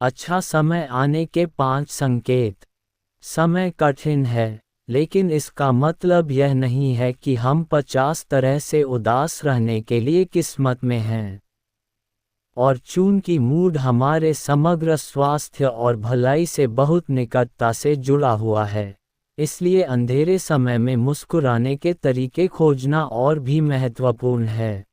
अच्छा समय आने के 5 संकेत। समय कठिन है, लेकिन इसका मतलब यह नहीं है कि हम 50 तरह से उदास रहने के लिए किस्मत में हैं। और चूंकि मूड हमारे समग्र स्वास्थ्य और भलाई से बहुत निकटता से जुड़ा हुआ है, इसलिए अंधेरे समय में मुस्कुराने के तरीके खोजना और भी महत्वपूर्ण है।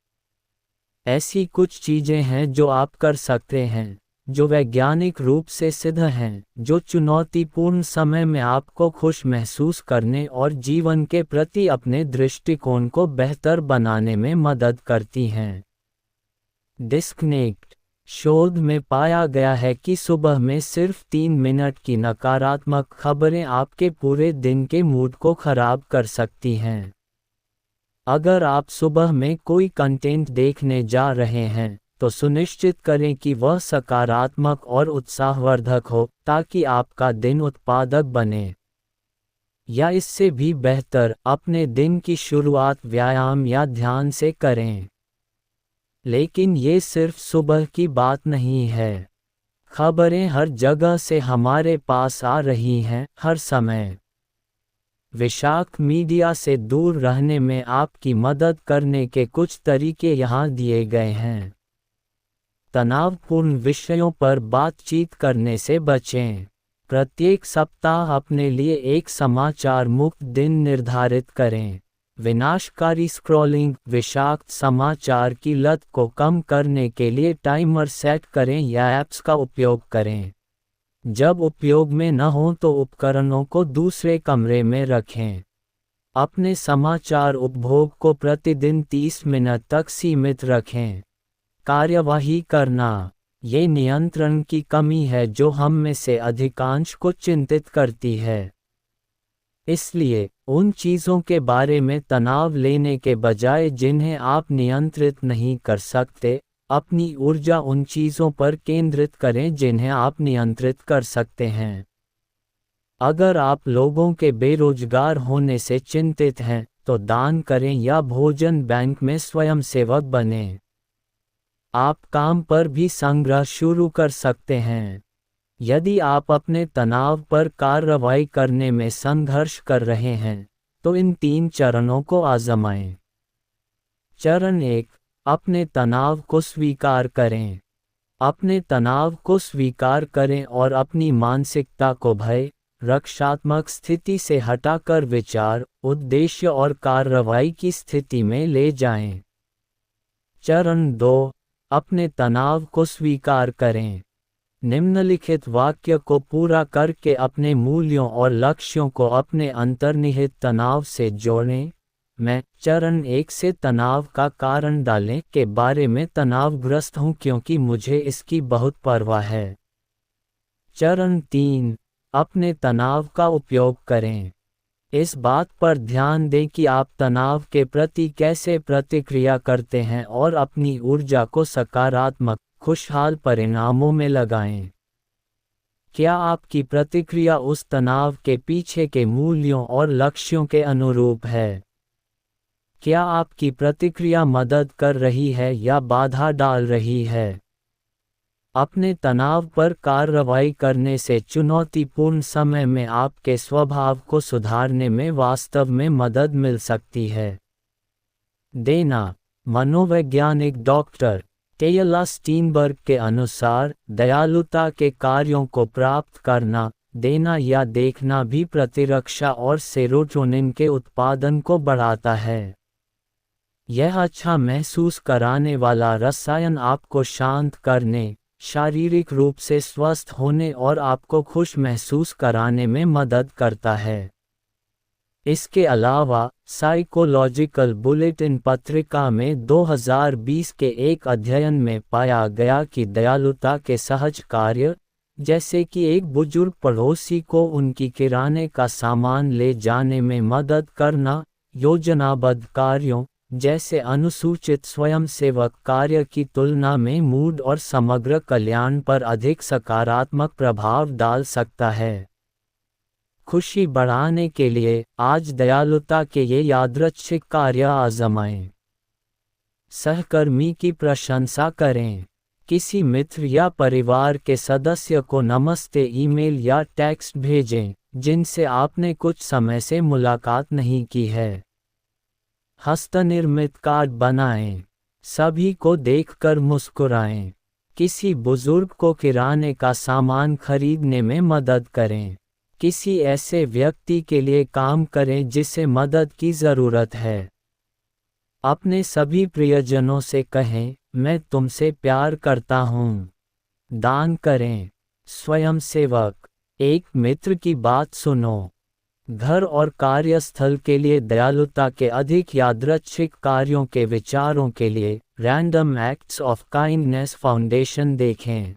ऐसी कुछ चीजें हैं जो आप कर सकते हैं, जो वैज्ञानिक रूप से सिद्ध हैं, जो चुनौतीपूर्ण समय में आपको खुश महसूस करने और जीवन के प्रति अपने दृष्टिकोण को बेहतर बनाने में मदद करती हैं। डिस्कनेक्ट। शोध में पाया गया है कि सुबह में सिर्फ 3 मिनट की नकारात्मक खबरें आपके पूरे दिन के मूड को खराब कर सकती हैं। अगर आप सुबह में कोई कंटेंट देखने जा रहे हैं, तो सुनिश्चित करें कि वह सकारात्मक और उत्साहवर्धक हो, ताकि आपका दिन उत्पादक बने। या इससे भी बेहतर, अपने दिन की शुरुआत व्यायाम या ध्यान से करें। लेकिन ये सिर्फ सुबह की बात नहीं है। खबरें हर जगह से हमारे पास आ रही हैं, हर समय। विषाक्त मीडिया से दूर रहने में आपकी मदद करने के कुछ तरीके यहाँ दिए गए हैं। तनावपूर्ण विषयों पर बातचीत करने से बचें। प्रत्येक सप्ताह अपने लिए एक समाचार मुक्त दिन निर्धारित करें। विनाशकारी स्क्रॉलिंग, विषाक्त समाचार की लत को कम करने के लिए टाइमर सेट करें या ऐप्स का उपयोग करें। जब उपयोग में न हो तो उपकरणों को दूसरे कमरे में रखें। अपने समाचार उपभोग को प्रतिदिन 30 मिनट तक सीमित रखें। कार्यवाही करना। ये नियंत्रण की कमी है जो हम में से अधिकांश को चिंतित करती है। इसलिए, उन चीज़ों के बारे में तनाव लेने के बजाय जिन्हें आप नियंत्रित नहीं कर सकते, अपनी ऊर्जा उन चीज़ों पर केंद्रित करें जिन्हें आप नियंत्रित कर सकते हैं। अगर आप लोगों के बेरोजगार होने से चिंतित हैं, तो दान करें या भोजन बैंक में स्वयंसेवक बनें। आप काम पर भी संग्रह शुरू कर सकते हैं। यदि आप अपने तनाव पर कार्रवाई करने में संघर्ष कर रहे हैं, तो इन 3 चरणों को आज़माएं। चरण 1, अपने तनाव को स्वीकार करें। अपने तनाव को स्वीकार करें और अपनी मानसिकता को भय, रक्षात्मक स्थिति से हटाकर विचार, उद्देश्य और कार्रवाई की स्थिति में ले जाएं। चरण 2, अपने तनाव को स्वीकार करें। निम्नलिखित वाक्य को पूरा करके अपने मूल्यों और लक्ष्यों को अपने अंतर्निहित तनाव से जोड़ें। मैं, चरण 1 से तनाव का कारण डालने के बारे में तनावग्रस्त हूँ क्योंकि मुझे इसकी बहुत परवाह है। चरण 3, अपने तनाव का उपयोग करें। इस बात पर ध्यान दें कि आप तनाव के प्रति कैसे प्रतिक्रिया करते हैं और अपनी ऊर्जा को सकारात्मक, खुशहाल परिणामों में लगाएं। क्या आपकी प्रतिक्रिया उस तनाव के पीछे के मूल्यों और लक्ष्यों के अनुरूप है? क्या आपकी प्रतिक्रिया मदद कर रही है या बाधा डाल रही है? अपने तनाव पर कार्रवाई करने से चुनौतीपूर्ण समय में आपके स्वभाव को सुधारने में वास्तव में मदद मिल सकती है। देना। मनोवैज्ञानिक डॉक्टर टेयला स्टीनबर्ग के अनुसार, दयालुता के कार्यों को प्राप्त करना, देना या देखना भी प्रतिरक्षा और सेरोटोनिन के उत्पादन को बढ़ाता है। यह अच्छा महसूस कराने वाला रसायन आपको शांत करने, शारीरिक रूप से स्वस्थ होने और आपको खुश महसूस कराने में मदद करता है। इसके अलावा, साइकोलॉजिकल बुलेटिन पत्रिका में 2020 के एक अध्ययन में पाया गया कि दयालुता के सहज कार्य, जैसे कि एक बुजुर्ग पड़ोसी को उनकी किराने का सामान ले जाने में मदद करना, योजनाबद्ध कार्यों, जैसे अनुसूचित स्वयंसेवक कार्य की तुलना में मूड और समग्र कल्याण पर अधिक सकारात्मक प्रभाव डाल सकता है। खुशी बढ़ाने के लिए, आज दयालुता के ये यादृच्छिक कार्य आज़माएं। सहकर्मी की प्रशंसा करें। किसी मित्र या परिवार के सदस्य को नमस्ते ईमेल या टेक्स्ट भेजें जिनसे आपने कुछ समय से मुलाकात नहीं की है। हस्तनिर्मित कार्ड बनाएं। सभी को देखकर मुस्कुराएं। किसी बुजुर्ग को किराने का सामान खरीदने में मदद करें। किसी ऐसे व्यक्ति के लिए काम करें जिसे मदद की ज़रूरत है। अपने सभी प्रियजनों से कहें, मैं तुमसे प्यार करता हूँ। दान करें। स्वयंसेवक। एक मित्र की बात सुनो। घर और कार्यस्थल के लिए दयालुता के अधिक यादृच्छिक कार्यों के विचारों के लिए random acts of kindness foundation देखें।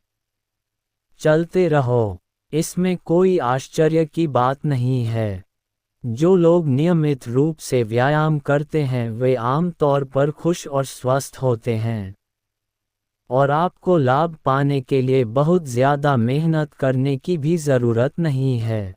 चलते रहो। इसमें कोई आश्चर्य की बात नहीं है। जो लोग नियमित रूप से व्यायाम करते हैं वे आमतौर पर खुश और स्वस्थ होते हैं। और आपको लाभ पाने के लिए बहुत ज़्यादा मेहनत करने की भी ज़रूरत नहीं है।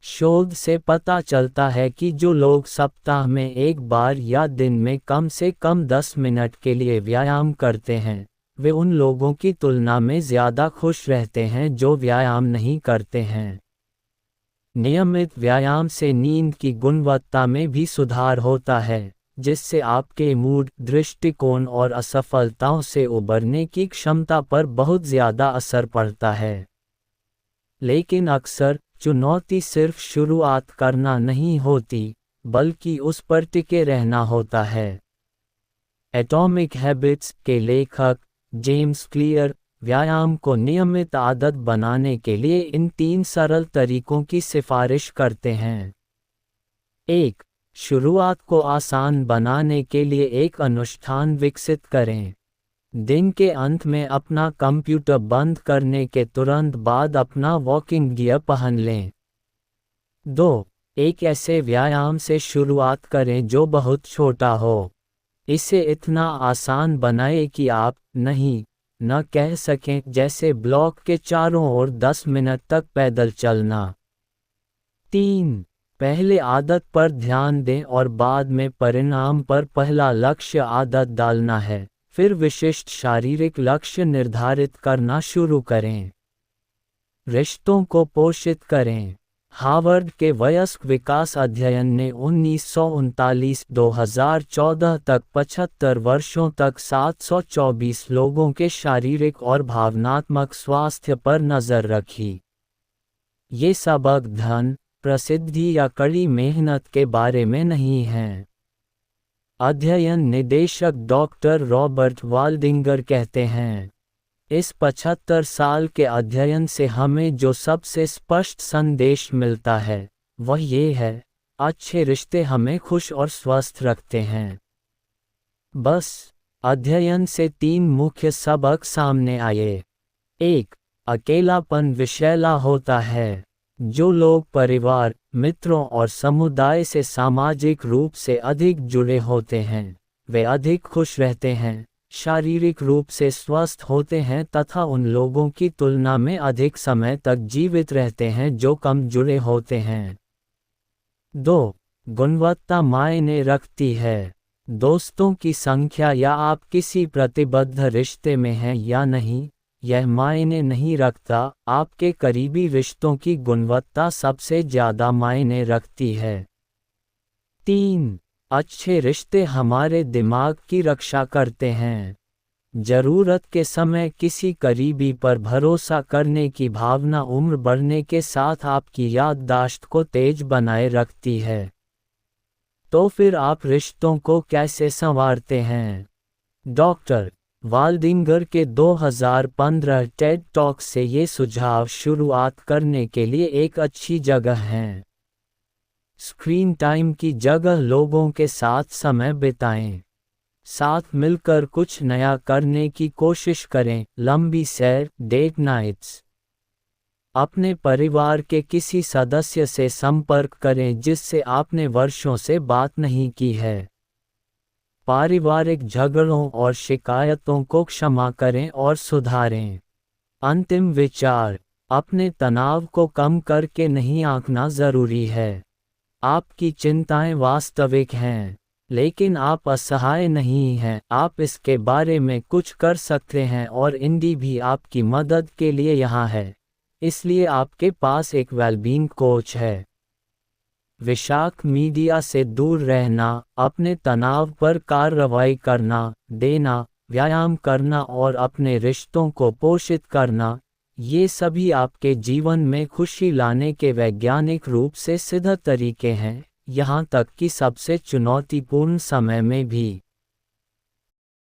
शोध से पता चलता है कि जो लोग सप्ताह में एक बार या दिन में कम से कम 10 मिनट के लिए व्यायाम करते हैं, वे उन लोगों की तुलना में ज़्यादा खुश रहते हैं जो व्यायाम नहीं करते हैं। नियमित व्यायाम से नींद की गुणवत्ता में भी सुधार होता है, जिससे आपके मूड, दृष्टिकोण और असफलताओं से उबरने की क्षमता पर बहुत ज़्यादा असर पड़ता है। लेकिन अक्सर चुनौती सिर्फ शुरुआत करना नहीं होती, बल्कि उस पर टिके रहना होता है। एटॉमिक हैबिट्स के लेखक जेम्स क्लियर व्यायाम को नियमित आदत बनाने के लिए इन 3 सरल तरीकों की सिफारिश करते हैं। 1. शुरुआत को आसान बनाने के लिए एक अनुष्ठान विकसित करें। दिन के अंत में अपना कंप्यूटर बंद करने के तुरंत बाद अपना वॉकिंग गियर पहन लें। 2. एक ऐसे व्यायाम से शुरुआत करें जो बहुत छोटा हो। इसे इतना आसान बनाएं कि आप न कह सकें, जैसे ब्लॉक के चारों ओर 10 मिनट तक पैदल चलना। 3. पहले आदत पर ध्यान दें और बाद में परिणाम पर पहला लक्ष्य आदत डालना है, फिर विशिष्ट शारीरिक लक्ष्य निर्धारित करना शुरू करें। रिश्तों को पोषित करें। हार्वर्ड के वयस्क विकास अध्ययन ने 1939-2014 तक 75 वर्षों तक 724 लोगों के शारीरिक और भावनात्मक स्वास्थ्य पर नज़र रखी। ये सबक धन, प्रसिद्धि या कड़ी मेहनत के बारे में नहीं हैं। अध्ययन निदेशक डॉक्टर रॉबर्ट वाल्डिंगर कहते हैं, इस 75 साल के अध्ययन से हमें जो सबसे स्पष्ट संदेश मिलता है वह ये है, अच्छे रिश्ते हमें खुश और स्वस्थ रखते हैं। बस अध्ययन से 3 मुख्य सबक सामने आए। 1. अकेलापन विषैला होता है। जो लोग परिवार, मित्रों और समुदाय से सामाजिक रूप से अधिक जुड़े होते हैं, वे अधिक खुश रहते हैं, शारीरिक रूप से स्वस्थ होते हैं तथा उन लोगों की तुलना में अधिक समय तक जीवित रहते हैं जो कम जुड़े होते हैं। 2. गुणवत्ता मायने रखती है। दोस्तों की संख्या या आप किसी प्रतिबद्ध रिश्ते में हैं या नहीं, यह मायने नहीं रखता, आपके करीबी रिश्तों की गुणवत्ता सबसे ज़्यादा मायने रखती है। 3. अच्छे रिश्ते हमारे दिमाग की रक्षा करते हैं। ज़रूरत के समय किसी करीबी पर भरोसा करने की भावना उम्र बढ़ने के साथ आपकी याददाश्त को तेज बनाए रखती है। तो फिर आप रिश्तों को कैसे संवारते हैं? डॉक्टर वाल्डिंगर के 2015 टेड टॉक से ये सुझाव शुरुआत करने के लिए एक अच्छी जगह हैं। स्क्रीन टाइम की जगह लोगों के साथ समय बिताएं। साथ मिलकर कुछ नया करने की कोशिश करें, लंबी सैर, डेट नाइट्स। अपने परिवार के किसी सदस्य से संपर्क करें जिससे आपने वर्षों से बात नहीं की है। पारिवारिक झगड़ों और शिकायतों को क्षमा करें और सुधारें। अंतिम विचार, अपने तनाव को कम करके नहीं आंकना ज़रूरी है। आपकी चिंताएं वास्तविक हैं। लेकिन आप असहाय नहीं हैं, आप इसके बारे में कुछ कर सकते हैं और इंडी भी आपकी मदद के लिए यहाँ है। इसलिए आपके पास एक वेलबींग कोच है। विषाक्त मीडिया से दूर रहना, अपने तनाव पर कार्रवाई करना, देना, व्यायाम करना और अपने रिश्तों को पोषित करना, ये सभी आपके जीवन में खुशी लाने के वैज्ञानिक रूप से सिद्ध तरीके हैं, यहाँ तक कि सबसे चुनौतीपूर्ण समय में भी।